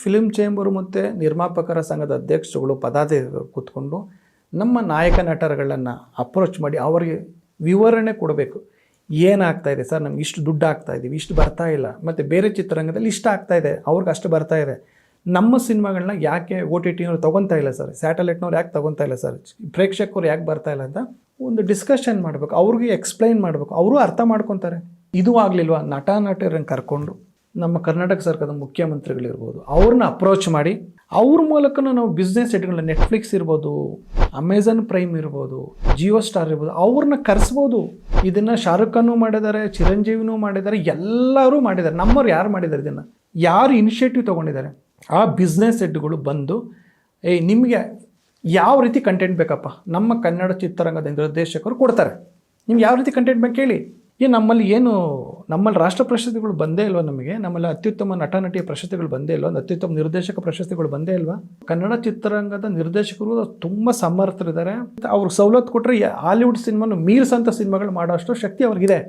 Film chamber ಮತ್ತು ನಿರ್ಮಾಪಕರ ಸಂಘದ ಅಧ್ಯಕ್ಷರುಗಳು ಪದಾಧಿಕಾರಿಗಳು ಕೂತ್ಕೊಂಡು ನಮ್ಮ ನಾಯಕ ನಟರುಗಳನ್ನು ಅಪ್ರೋಚ್ ಮಾಡಿ ಅವರಿಗೆ ವಿವರಣೆ ಕೊಡಬೇಕು. ಏನಾಗ್ತಾಯಿದೆ ಸರ್, ನಮ್ಗೆ ಇಷ್ಟು ದುಡ್ಡು ಆಗ್ತಾಯಿದ್ದೀವಿ, ಇಷ್ಟು ಬರ್ತಾ ಇಲ್ಲ, ಮತ್ತು ಬೇರೆ ಚಿತ್ರರಂಗದಲ್ಲಿ ಇಷ್ಟ ಆಗ್ತಾಯಿದೆ, ಅವ್ರಿಗೆ ಅಷ್ಟು ಬರ್ತಾ ಇದೆ, ನಮ್ಮ ಸಿನಿಮಾಗಳನ್ನ ಯಾಕೆ OTTನವ್ರು ತೊಗೊತಾ ಇಲ್ಲ ಸರ್, ಸ್ಯಾಟಲೈಟ್ನವ್ರು ಯಾಕೆ ತೊಗೊತಾ ಇಲ್ಲ ಸರ್, ಪ್ರೇಕ್ಷಕರು ಯಾಕೆ ಬರ್ತಾ ಇಲ್ಲ ಅಂತ ಒಂದು ಡಿಸ್ಕಷನ್ ಮಾಡಬೇಕು, ಅವ್ರಿಗೆ ಎಕ್ಸ್ಪ್ಲೈನ್ ಮಾಡಬೇಕು, ಅವರು ಅರ್ಥ ಮಾಡ್ಕೊತಾರೆ. ಇದು ಆಗಲಿಲ್ವಾ, ನಟ ನಟರನ್ನು ಕರ್ಕೊಂಡು ನಮ್ಮ ಕರ್ನಾಟಕ ಸರ್ಕಾರದ ಮುಖ್ಯಮಂತ್ರಿಗಳಿರ್ಬೋದು ಅವ್ರನ್ನ ಅಪ್ರೋಚ್ ಮಾಡಿ ಅವ್ರ ಮೂಲಕ ನಾವು ಬಿಸ್ನೆಸ್ ಸೆಟ್ಗಳನ್ನ ನೆಟ್ಫ್ಲಿಕ್ಸ್ ಇರ್ಬೋದು, ಅಮೆಝಾನ್ ಪ್ರೈಮ್ ಇರ್ಬೋದು, ಜಿಯೋ ಸ್ಟಾರ್ ಇರ್ಬೋದು, ಅವ್ರನ್ನ ಕರೆಸ್ಬೋದು. ಇದನ್ನು ಶಾರುಖ್ ಖಾನು ಮಾಡಿದ್ದಾರೆ, ಚಿರಂಜೀವಿನೂ ಮಾಡಿದ್ದಾರೆ, ಎಲ್ಲರೂ ಮಾಡಿದ್ದಾರೆ. ನಮ್ಮವ್ರು ಯಾರು ಮಾಡಿದ್ದಾರೆ, ಇದನ್ನು ಯಾರು ಇನಿಷಿಯೇಟಿವ್ ತೊಗೊಂಡಿದ್ದಾರೆ, ಆ ಬಿಸ್ನೆಸ್ ಸೆಟ್ಗಳು ಬಂದು ನಿಮಗೆ ಯಾವ ರೀತಿ ಕಂಟೆಂಟ್ ಬೇಕಪ್ಪ, ನಮ್ಮ ಕನ್ನಡ ಚಿತ್ರರಂಗದ ನಿರ್ದೇಶಕರು ಕೊಡ್ತಾರೆ, ನಿಮ್ಗೆ ಯಾವ ರೀತಿ ಕಂಟೆಂಟ್ ಬೇಕು ಹೇಳಿ. ನಮ್ಮಲ್ಲಿ ರಾಷ್ಟ್ರ ಪ್ರಶಸ್ತಿಗಳು ಬಂದೇ ಇಲ್ವಾ, ನಮ್ಮಲ್ಲಿ ಅತ್ಯುತ್ತಮ ನಟ ನಟಿಯ ಪ್ರಶಸ್ತಿಗಳು ಬಂದೇ ಇಲ್ವಾ, ಅತ್ಯುತ್ತಮ ನಿರ್ದೇಶಕ ಪ್ರಶಸ್ತಿಗಳು ಬಂದೇ ಇಲ್ವಾ. ಕನ್ನಡ ಚಿತ್ರರಂಗದ ನಿರ್ದೇಶಕರು ತುಂಬ ಸಮರ್ಥರಿದ್ದಾರೆ. ಅವ್ರಿಗೆ ಸವಲತ್ತು ಕೊಟ್ಟರೆ ಹಾಲಿವುಡ್ ಸಿನಿಮಾನು ಮೀರಿಸಂಥ ಸಿನಿಮಾಗಳು ಮಾಡೋ ಅಷ್ಟು ಶಕ್ತಿ ಅವ್ರಿಗಿದೆ.